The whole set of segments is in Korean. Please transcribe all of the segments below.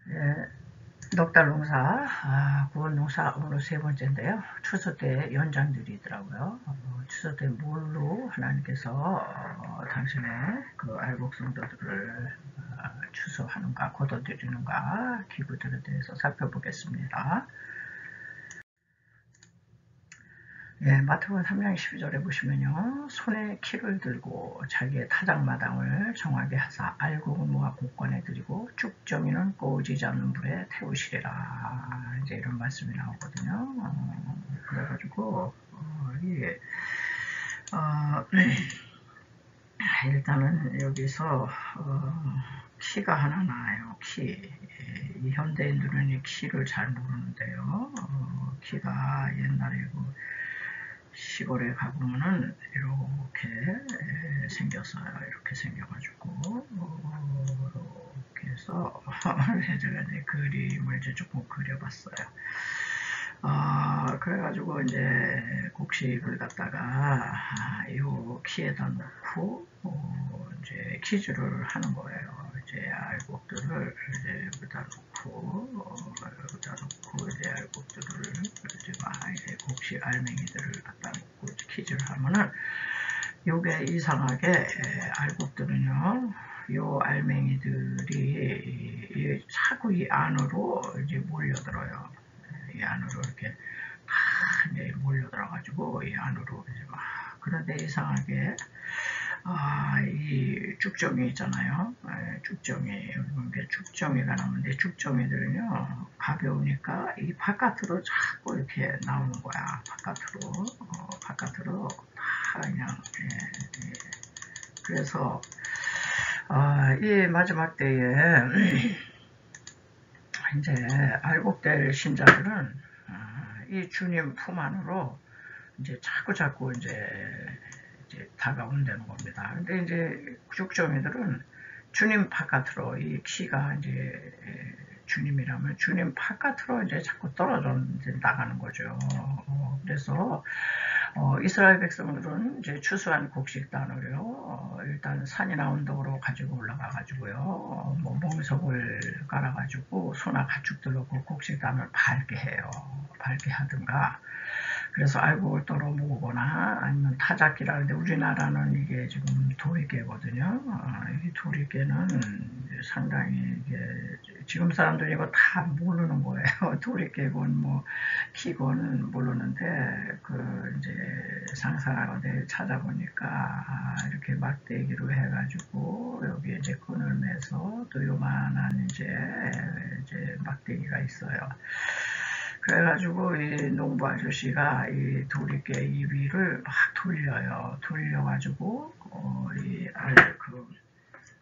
예, 넉달 농사, 구원 농사 오늘 세 번째인데요. 추수 때 연장들이더라고요. 추수 때 뭘로 하나님께서 당신의 그 알곡 성도들을 추수하는가, 거둬들이는가 기구들에 대해서 살펴보겠습니다. 예, 마태복음 3장 12절에 보시면요. 손에 키를 들고 자기의 타작마당을 정하게 하사 알곡은 모아 곳간에 들이고 쭉정이는 꺼지지 않는 불에 태우시리라. 이제 이런 말씀이 나오거든요. 그래가지고 이게 일단은 여기서 키가 하나 나와요. 키. 이 현대인들은 이 키를 잘 모르는데요. 키가 옛날에 시골에 가보면은 이렇게 생겼어요. 이렇게 생겨가지고 이렇게 해서 제가 이제 그림을 이제 조금 그려봤어요. 그래가지고 이제 곡식을 갖다가 이 키에다 넣고 이제 키주를 하는 거예요. 이제 알곡들을 이제 여기다 놓고 이제 알곡들을 이제 이제 곡식 알맹이들을 갖다 놓고 키주를 하면은 요게 이상하게 알곡들은요. 요 알맹이들이 자꾸 이 안으로 이제 몰려들어요. 이 안으로 이렇게 다 이제 몰려들어가지고 이 안으로 이제 막 그런데 이상하게 이 쭉정이 있잖아요. 쭉정이 이게 쭉정이가 나오는데 쭉정이들은요 가벼우니까 이 바깥으로 자꾸 이렇게 나오는 거야. 바깥으로 다 그냥 그래서 이 마지막 때에 이제 알곡될 신자들은 이 주님 품 안으로 이제 자꾸 이제 다가온다는 겁니다. 근데 이제 죽정이들은 주님 바깥으로 이 키가 이제 주님이라면 주님 바깥으로 이제 자꾸 떨어져 나가는 거죠. 그래서 이스라엘 백성들은 이제 추수한 곡식단을요 일단 산이나 언덕으로 가지고 올라가 가지고요 뭐 몽석을 깔아 가지고 소나 가축들로 그 곡식단을 밟게 해요. 밟게 하든가. 그래서 알곡을 떨어 모으거나 아니면 타작기라는데 우리나라는 이게 지금 도리깨거든요. 이 도리깨는 상당히 이게 지금 사람들이 이거 다 모르는 거예요. 도리깨건 뭐 키건 모르는데 그 이제 상사라고 찾아보니까 이렇게 막대기로 해가지고 여기 이제 끈을 매서 또 요만한 이제 막대기가 있어요. 그래가지고 이 농부 아저씨가 이 도리깨 이 위를 막 돌려요. 돌려가지고 그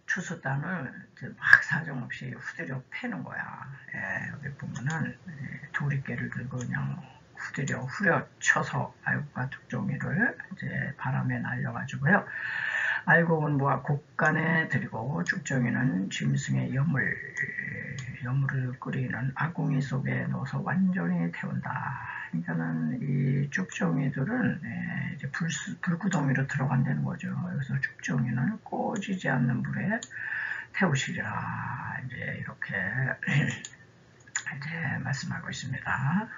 추수단을 막 사정없이 후드려 패는 거야. 여기 보면은 도리깨를 들고 그냥 후려쳐서 알곡과 tuk종이를 이제 바람에 날려가지고요. 알곡은 모아 곡간에 들이고 죽정이는 짐승의 여물을 끓이는 아궁이 속에 넣어서 완전히 태운다. 그러니까는 이 죽정이들은 이제 불구덩이로 들어간다는 거죠. 그래서 죽정이는 꺼지지 않는 불에 태우시리라. 이제 이렇게 이제 말씀하고 있습니다.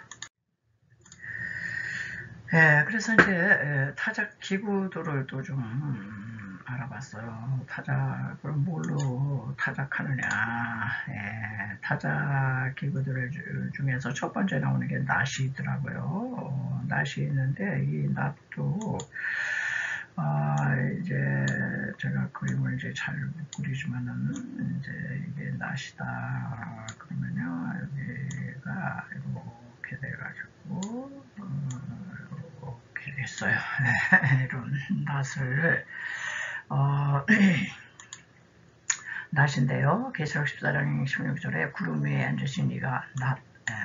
그래서 이제 타작 기구들을 또 좀 알아봤어요. 타작을 뭘로 타작하느냐. 타작 기구들 중에서 첫 번째 나오는 게 낫이 있더라고요. 낫이 있는데 이 낫도 이제 제가 그림을 이제 잘 못 그리지만은 이제 이게 낫이다 그러면요 여기가 이렇게 돼가지고 이렇게 됐어요. 이런 낫을 낫인데요. 계시록 14장 16절에 구름 위에 앉으신 이가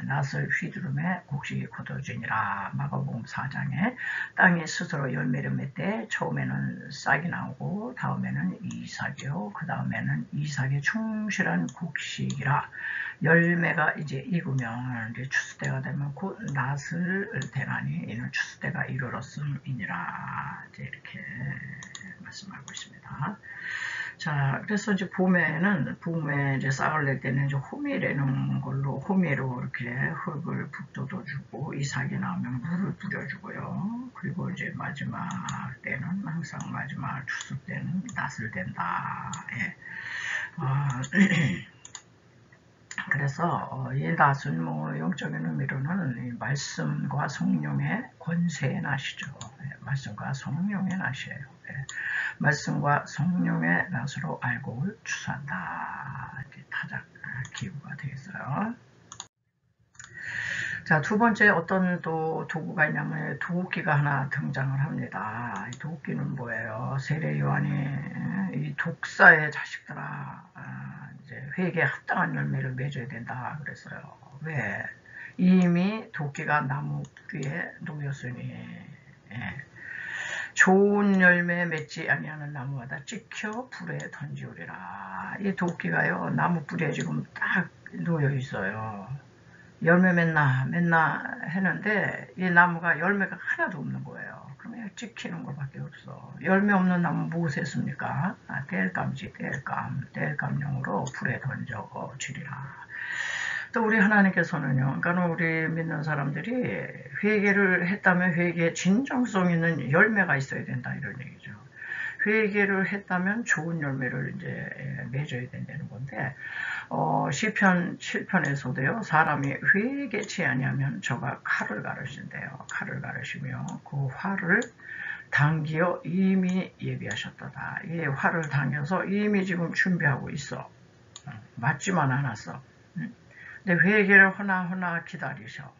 낫을 휘두르매 곡식이 거둬지니라. 마가복음 4장에 땅이 스스로 열매를 맺되 처음에는 싹이 나오고 다음에는 이삭이요 그 다음에는 이삭의 충실한 곡식이라. 열매가 이제 익으면 이제 추수때가 되면 곧 낫을 대나니 이는 추수때가 이르렀음이니라. 이제 이렇게 말씀하고 있습니다. 자, 그래서 이제 봄에 이제 싹을 낼 때는 이제 호미라는 걸로, 호미로 이렇게 흙을 북돋워주고, 이삭이 나오면 물을 뿌려주고요. 그리고 이제 마지막 때는, 항상 마지막 추수 때는 낫을 댄다. 예. 그래서 이 낫은 뭐 영적인 의미로는 이 말씀과 성령의 권세의 낫이죠. 예, 말씀과 성령의 낫이에요. 예. 말씀과 성령의 낫으로 알곡을 추수한다. 이렇게 타작 기구가 되겠어요. 자, 두 번째 어떤 또 도구가 있냐면 도끼가 하나 등장을 합니다. 이 도끼는 뭐예요? 세례 요한이 이 독사의 자식들아, 이제 회개에 합당한 열매를 맺어야 된다 그랬어요. 왜? 이미 도끼가 나무 뿌리에 놓였으니. 예. 좋은 열매 맺지 아니하는 나무마다 찍혀 불에 던지우리라. 이 도끼가요, 나무 뿌리에 지금 딱 놓여 있어요. 열매 맺나 했는데 이 나무가 열매가 하나도 없는 거예요. 그러면 찍히는 것밖에 없어. 열매 없는 나무 무엇에 씁니까? 땔감이지. 땔감용으로 불에 던져 주리라. 또 우리 하나님께서는요, 그러니까 우리 믿는 사람들이 회개를 했다면 회개에 진정성 있는 열매가 있어야 된다 이런 얘기죠. 회개를 했다면 좋은 열매를 이제 맺어야 된다는 건데, 시편 7편에서도요, 사람이 회개치 아니하면 저가 칼을 가르신대요. 칼을 가르시며 그 활을 당기어 이미 예비하셨도다. 이 활을 당겨서 이미 지금 준비하고 있어. 맞지만 않았어. 근데 회개를 허나 기다리셔.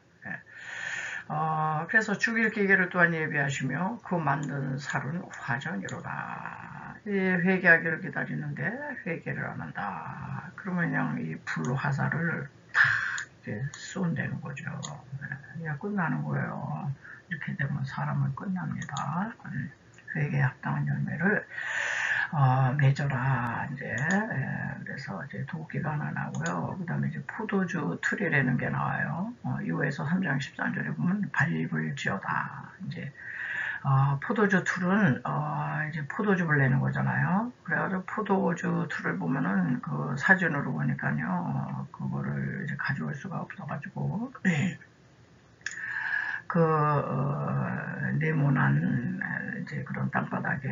그래서 죽일 기계를 또한 예비하시며 그 만든 살은 화전이로다. 이 회개하기를 기다리는데 회개를 안 한다. 그러면 그냥 이 불로 화살을 탁 이렇게 쏜다는 거죠. 그냥 끝나는 거예요. 이렇게 되면 사람은 끝납니다. 회개에 합당한 열매를 맺어라. 이제 그래서 이제 도끼가 하나 나오고요. 그 다음에 이제 포도주 틀이라는 게 나와요. 이후에서 3장 13절에 보면 밟을지어다. 이제 포도주 틀은 이제 포도즙을 내는 거잖아요. 그래가지고 포도주 틀을 보면은 그 사진으로 보니까요, 그거를 이제 가져올 수가 없어가지고 네모난 이제 그런 땅바닥에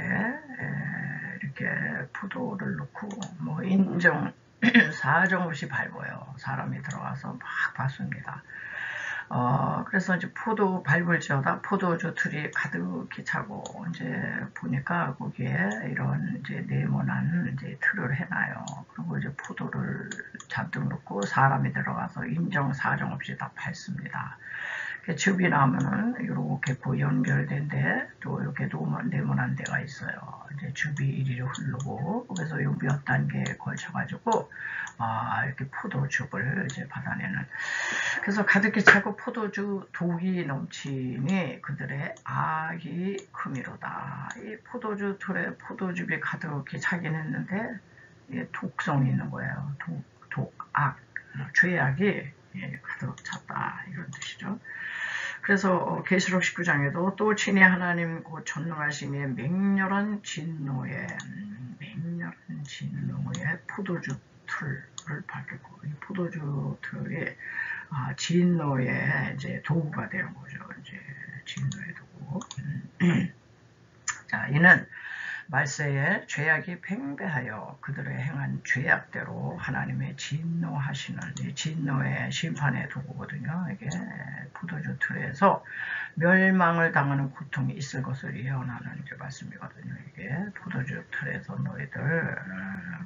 이렇게 포도를 넣고 뭐 인정 사정 없이 밟아요. 사람이 들어가서 막 밟습니다. 그래서 이제 포도 밟을지어다 포도주 틀이 가득히 차고 이제 보니까 거기에 이런 이제 네모난 이제 틀을 해놔요. 그리고 이제 포도를 잔뜩 넣고 사람이 들어가서 인정 사정 없이 다 밟습니다. 즙이 나면은 이렇게 연결된 데 또 이렇게 네모난 데가 있어요. 이제 즙이 이리로 흐르고 그래서 요 몇 단계에 걸쳐가지고 이렇게 포도즙을 이제 받아내는. 그래서 가득히 차고 포도주 독이 넘치니 그들의 악이 크미로다. 이 포도주 틀에 포도즙이 가득히 차긴 했는데 독성이 있는 거예요. 악, 죄악이 가득 찼다 이런 뜻이죠. 그래서 계시록 19장에도 또 친히 하나님 곧 전능하심의 맹렬한 진노에 포도주 틀을 밝혔고 이 포도주 틀이 진노의 이제 도구가 되는 거죠. 이제 진노의 도구. 자, 이는 말세에 죄악이 팽배하여 그들의 행한 죄악대로 하나님의 진노하시는 이 진노의 심판의 도구거든요. 이게 포도주 틀에서 멸망을 당하는 고통이 있을 것을 예언하는 이제 말씀이거든요. 이게 포도주 틀에서 너희들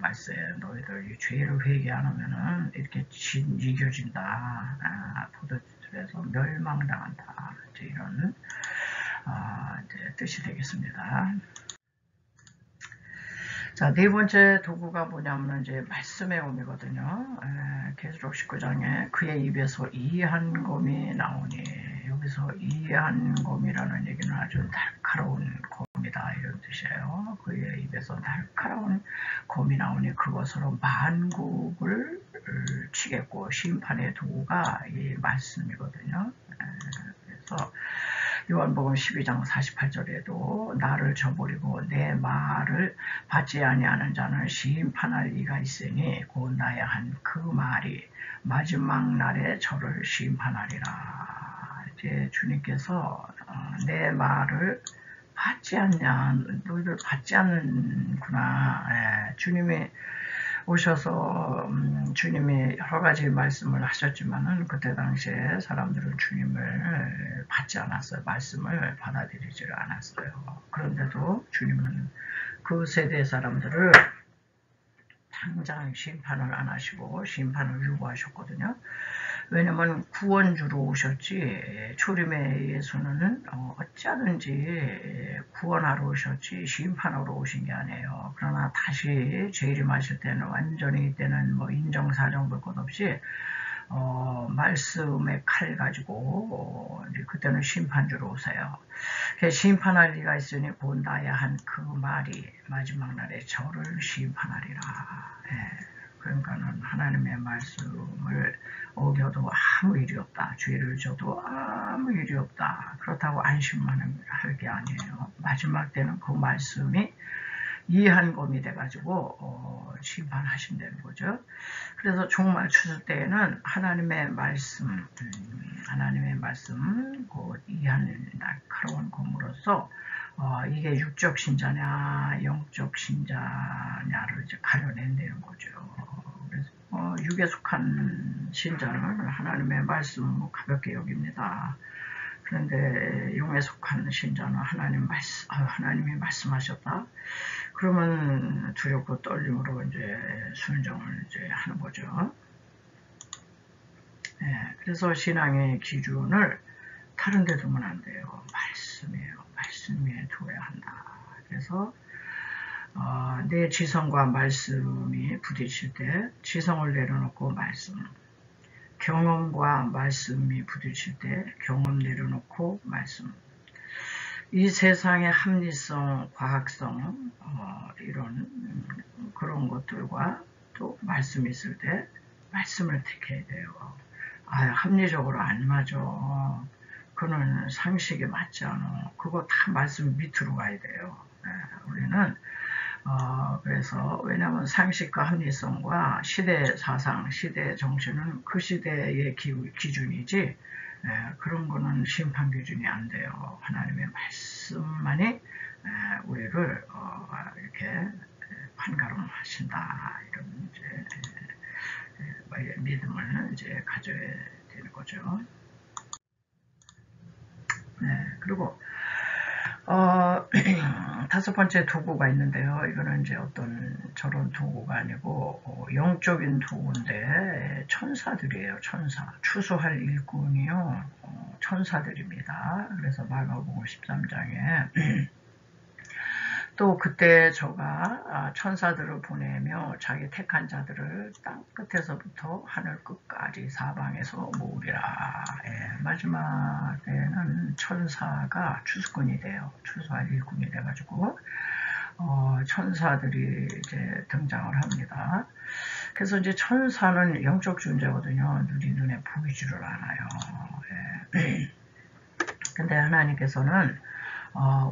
말세에 너희들 이 죄를 회개 안 하면은 이렇게 이겨진다. 포도주 틀에서 멸망당한다. 이제 이런 이제 뜻이 되겠습니다. 자, 네 번째 도구가 뭐냐면 이제 말씀의 옴이거든요. 계시록 19장에 그의 입에서 이한 검이 나오니 여기서 이한 검이라는 얘기는 아주 날카로운 검이다 이런 뜻이에요. 그의 입에서 날카로운 검이 나오니 그것으로 만국을 치겠고 심판의 도구가 이 말씀이거든요. 그래서 요한복음 12장 48절에도 나를 저버리고 내 말을 받지 아니하는 자는 심판할 이가 있으니 곧 나의 한 그 말이 마지막 날에 저를 심판하리라. 이제 주님께서 내 말을 받지 않냐, 너희들 받지 않는구나. 주님이 오셔서 주님이 여러 가지 말씀을 하셨지만은 그때 당시에 사람들은 주님을 받지 않았어요. 말씀을 받아들이지를 않았어요. 그런데도 주님은 그 세대 사람들을 당장 심판을 안 하시고 심판을 유보하셨거든요. 왜냐면 구원주로 오셨지 초림의 예수는 어찌하든지 구원하러 오셨지 심판하러 오신 게 아니에요. 그러나 다시 재림하실 때는 완전히 이때는 뭐 인정사정 볼 것 없이 말씀의 칼 가지고 그때는 심판주로 오세요. 심판할 리가 있으니 곧 나야 한 그 말이 마지막 날에 저를 심판하리라. 그러니까는 하나님의 말씀을 어겨도 아무 일이 없다. 죄를 져도 아무 일이 없다. 그렇다고 안심만 할 게 아니에요. 마지막 때는 그 말씀이 이한검이 돼가지고 심판하신다는 거죠. 그래서 종말 추수 때에는 하나님의 말씀, 그 이한 날카로운 검으로서 이게 육적 신자냐, 영적 신자냐를 이제 가려낸다는 거죠. 그래서 육에 속한 신자는 하나님의 말씀을 가볍게 여깁니다. 그런데 영에 속한 신자는 하나님이 말씀하셨다. 그러면 두렵고 떨림으로 이제 순종을 이제 하는 거죠. 그래서 신앙의 기준을 다른 데 두면 안 돼요. 말씀이에요. 말씀에 두어야 한다. 그래서 내 지성과 말씀이 부딪힐 때 지성을 내려놓고 말씀, 경험과 말씀이 부딪힐 때 경험 내려놓고 말씀. 이 세상의 합리성, 과학성 이런 그런 것들과 또 말씀이 있을 때 말씀을 택해야 돼요. 합리적으로 안 맞아. 그거는 상식에 맞지 않아. 그거 다 말씀 밑으로 가야 돼요. 우리는 그래서 왜냐하면 상식과 합리성과 시대 사상, 시대 정신은 그 시대의 기준이지 그런 거는 심판 기준이 안 돼요. 하나님의 말씀만이 우리를 이렇게 판가름하신다. 이런 이제 믿음을 이제 가져야 되는 거죠. 그리고 다섯 번째 도구가 있는데요. 이거는 이제 어떤 저런 도구가 아니고 영적인 도구인데 천사들이에요. 천사. 추수할 일꾼이요. 천사들입니다. 그래서 마가복음 13장에 또 그때 저가 천사들을 보내며 자기 택한 자들을 땅 끝에서부터 하늘 끝까지 사방에서 모으리라. 마지막 때는 천사가 추수꾼이 돼요. 추수할 일꾼이 돼가지고 천사들이 이제 등장을 합니다. 그래서 이제 천사는 영적 존재거든요. 눈에 보이지를 않아요. 근데 하나님께서는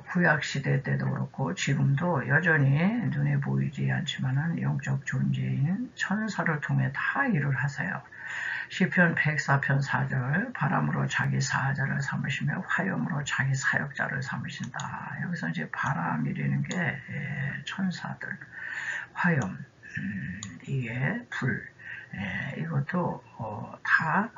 구약 시대 때도 그렇고 지금도 여전히 눈에 보이지 않지만은 영적 존재인 천사를 통해 다 일을 하세요. 시편 104편 4절 바람으로 자기 사자를 삼으시며 화염으로 자기 사역자를 삼으신다. 여기서 이제 바람이라는 게 천사들, 화염, 이게 불, 이것도 다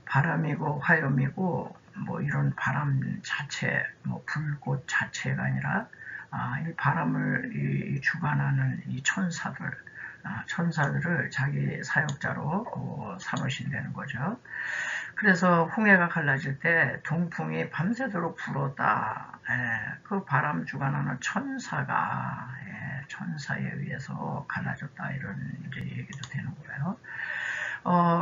바람이고 화염이고 뭐 이런 바람 자체, 뭐 불꽃 자체가 아니라 이 바람을 주관하는 이 천사들을 자기 사역자로 삼으신다는 거죠. 그래서 홍해가 갈라질 때 동풍이 밤새도록 불었다. 그 바람 주관하는 천사가 천사에 의해서 갈라졌다. 이런 이제 얘기도 되는 거예요.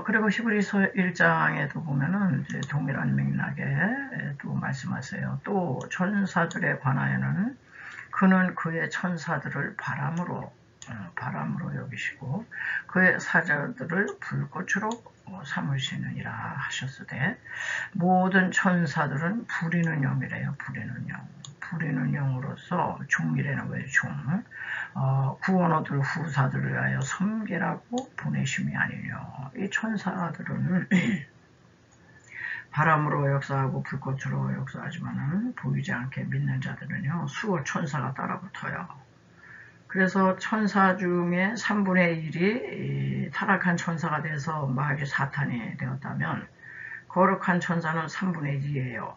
그리고 히브리서 1장에도 보면은 이제 동일한 맥락에 또 말씀하세요. 또 천사들에 관하여는 그는 그의 천사들을 바람으로 여기시고 그의 사자들을 불꽃으로 삼으시느니라 하셨으되 모든 천사들은 부리는 영이래요. 부리는 영. 부리는 영으로서 종이라는 거예요. 종. 구원 얻을 후사들을 위하여 섬기라고 보내심이 아니뇨. 이 천사들은 바람으로 역사하고 불꽃으로 역사하지만은 보이지 않게 믿는 자들은요 수호 천사가 따라붙어요. 그래서 천사 중에 3분의 1이 타락한 천사가 돼서 마귀 사탄이 되었다면 거룩한 천사는 3분의 1이에요.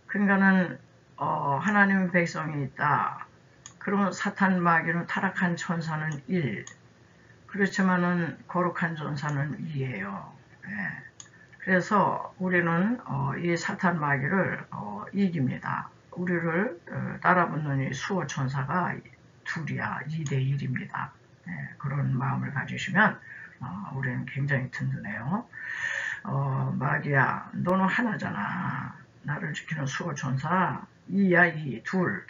그러니까는 하나님의 백성이 있다. 그러면 사탄 마귀는 타락한 천사는 1. 그렇지만은 거룩한 천사는 2예요. 예. 그래서 우리는 이 사탄 마귀를 이깁니다. 우리를 따라붙는 이 수호 천사가 둘이야. 2대1입니다. 네, 그런 마음을 가지시면 우리는 굉장히 든든해요. 마귀야 너는 하나잖아. 나를 지키는 수호 천사 2야 2. 둘.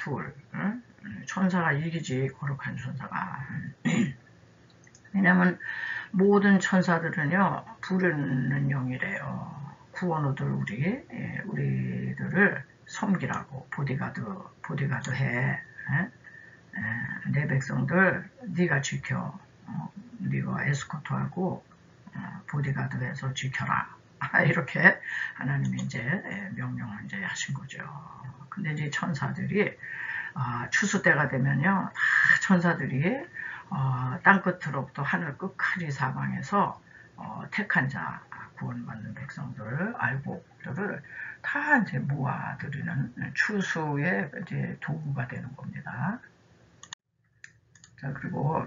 응? 천사가 이기지 거룩한 천사가. 왜냐하면 모든 천사들은요 부르는 영이래요. 구원 얻을 우리들을 섬기라고 보디가드 해. 내 백성들 네가 지켜. 네가 에스코트하고 보디가드해서 지켜라. 이렇게 하나님이 이제 명령을 이제 하신 거죠. 근데 이제 천사들이 추수 때가 되면요 다 천사들이 땅 끝으로부터 하늘 끝까지 사방에서 택한 자 구원받는 백성들 알곡들을 다 이제 모아들이는 추수의 이제 도구가 되는 겁니다. 자 그리고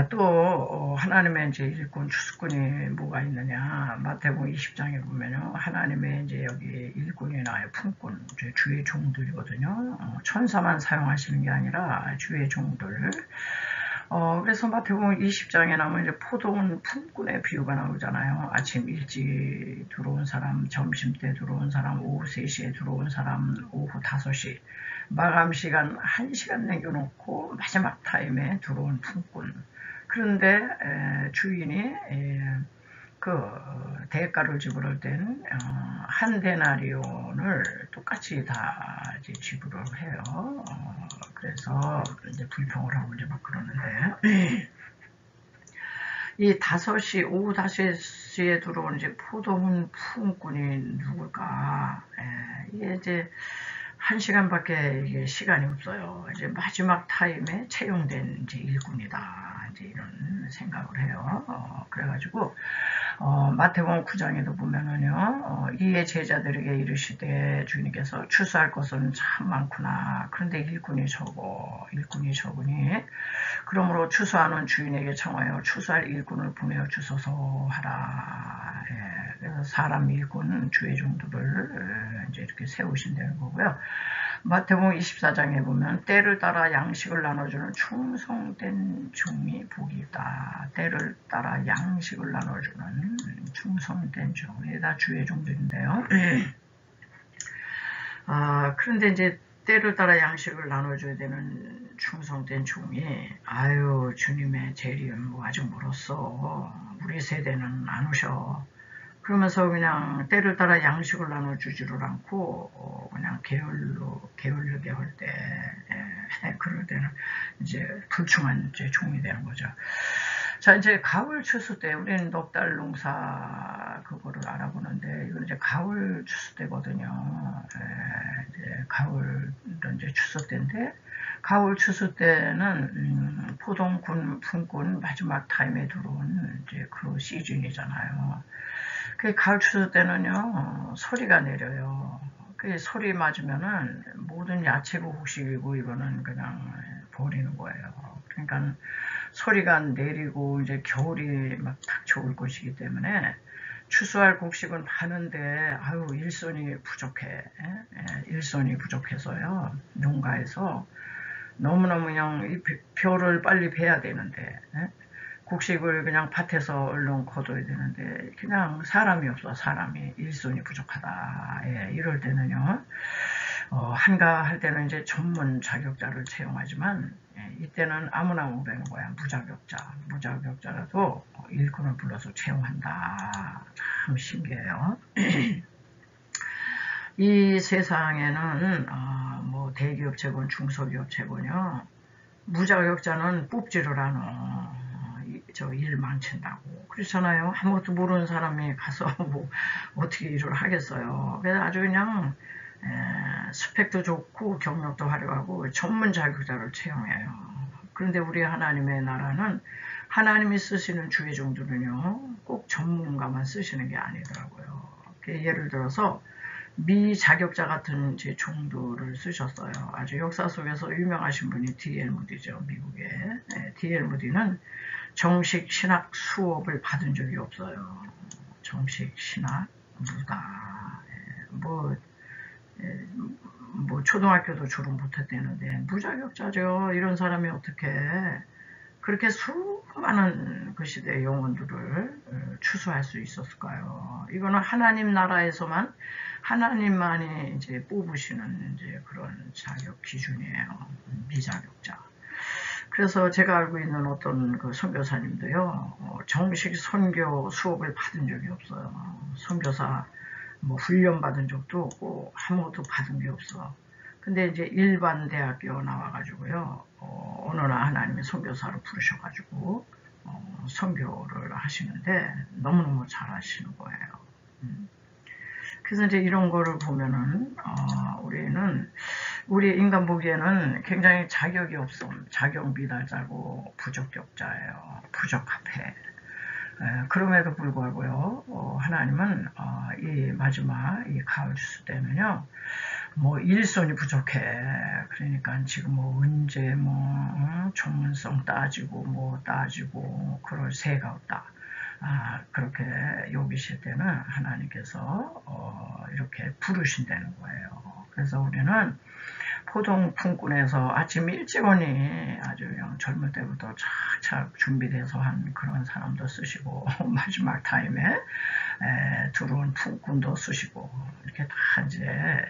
또 하나님의 이제 일꾼 추수꾼이 뭐가 있느냐 마태복음 20장에 보면요 하나님의 이제 여기 일꾼이 나와요. 품꾼 이제 주의 종들이거든요. 천사만 사용하시는 게 아니라 주의 종들. 그래서 마태복음 20장에 나오면 이제 포도원 품꾼의 비유가 나오잖아요. 아침 일찍 들어온 사람, 점심 때 들어온 사람, 오후 3시에 들어온 사람, 오후 5시. 마감 시간 1시간 남겨놓고 마지막 타임에 들어온 품꾼. 그런데 주인이 그 대가를 지불할 땐 한 데나리온을 똑같이 다 이제 지불을 해요. 그래서 이제 불평을 하고 이제 막 그러는데 이 오후 5시에 들어온 이제 포도원 품꾼이 누굴까? 이게 이제 1시간밖에 이게 시간이 없어요. 이제 마지막 타임에 채용된 이제 일꾼이다. 이제 이런 생각을 해요. 그래가지고 마태복음 9장에도 보면은요, 이에 제자들에게 이르시되 주님께서 추수할 것은 참 많구나. 그런데 일꾼이 적으니 그러므로 추수하는 주인에게 청하여 추수할 일꾼을 보내어 주소서 하라. 예, 그래서 사람 일꾼 주의 종들을 이제 이렇게 세우신다는 거고요. 마태복음 24장에 보면 때를 따라 양식을 나눠주는 충성된 종이 복이 있다. 때를 따라 양식을 나눠주는 충성된 종. 이게 다 주의 종들인데요. 그런데 이제 때를 따라 양식을 나눠줘야 되는 충성된 종이 아유 주님의 재림 뭐 아직 멀었어. 우리 세대는 안 오셔. 그러면서 그냥 때를 따라 양식을 나눠주지를 않고 그냥 게을르게 할 때 그럴 때는 이제 불충한 이제 종이 되는 거죠. 자 이제 가을 추수 때 우리는 넉 달 농사 그거를 알아보는데 이건 이제 가을 추수 때거든요. 이제 가을 이제 추수 때인데 가을 추수 때는 포동군 품꾼 마지막 타임에 들어온 이제 그 시즌이잖아요. 그 가을 추수 때는요 소리가 내려요. 그 소리 맞으면은 모든 야채고 곡식이고 이거는 그냥 버리는 거예요. 그러니까 소리가 내리고 이제 겨울이 막 딱 좋을 것이기 때문에 추수할 곡식은 많은데 아유 일손이 부족해. 일손이 부족해서요 농가에서 너무너무 그냥 이 벼를 빨리 베야 되는데 곡식을 그냥 밭에서 얼른 거둬야 되는데 그냥 사람이 없어. 사람이 일손이 부족하다. 이럴 때는요 한가할 때는 이제 전문 자격자를 채용하지만 이때는 아무나 못 배는 거야. 무자격자라도 일꾼을 불러서 채용한다. 참 신기해요. 이 세상에는 뭐 대기업체건 중소기업체건요, 무자격자는 뽑지를 않아. 저 일 망친다고 그렇잖아요. 아무것도 모르는 사람이 가서 뭐 어떻게 일을 하겠어요. 그래서 아주 그냥 스펙도 좋고 경력도 화려하고 전문 자격자를 채용해요. 그런데 우리 하나님의 나라는 하나님이 쓰시는 주의 종들은요, 꼭 전문가만 쓰시는 게 아니더라고요. 예를 들어서 미자격자 같은 제 종들을 쓰셨어요. 아주 역사 속에서 유명하신 분이 D.L. 무디죠, 미국의. D.L. 무디는 정식 신학 수업을 받은 적이 없어요. 정식 신학 무다. 뭐 초등학교도 졸업 못했다는데 무자격자죠. 이런 사람이 어떻게 그렇게 수많은 그 시대의 영혼들을 추수할 수 있었을까요? 이거는 하나님 나라에서만 하나님만이 이제 뽑으시는 이제 그런 자격 기준이에요. 미자격자. 그래서 제가 알고 있는 어떤 그 선교사님도요, 정식 선교 수업을 받은 적이 없어요. 선교사 뭐 훈련 받은 적도 없고 아무것도 받은 게 없어. 근데 이제 일반 대학교 나와가지고요, 어느 날 하나님이 선교사로 부르셔가지고 선교를 하시는데 너무너무 잘하시는 거예요. 그래서 이제 이런 거를 보면은 우리 인간 보기에는 굉장히 자격이 없음, 자격 미달자고 부적격자예요. 부적합해. 그럼에도 불구하고요, 하나님은 이 마지막 이 가을 주수 때는요, 뭐 일손이 부족해. 그러니까 지금 뭐 언제 뭐 전문성 따지고 그럴 새가 없다. 그렇게 여기실 때는 하나님께서 이렇게 부르신다는 거예요. 그래서 우리는 포동 품꾼에서 아침 일찍 오니 아주 그냥 젊을 때부터 착착 준비돼서 한 그런 사람도 쓰시고 마지막 타임에 들어온 품꾼도 쓰시고 이렇게 다 이제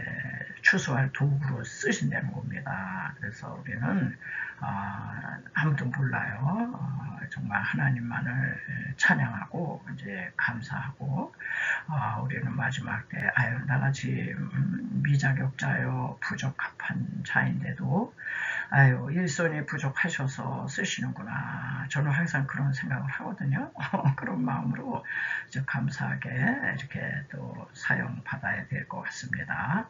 추수할 도구로 쓰신다는 겁니다. 그래서 우리는 아무도 몰라요. 정말 하나님만을 찬양하고 이제 감사하고 우리는 마지막 때 나같이 미자격자요 부적합한 자인데도 일손이 부족하셔서 쓰시는구나. 저는 항상 그런 생각을 하거든요. 그런 마음으로 감사하게 이렇게 또 사용받아야 될 것 같습니다.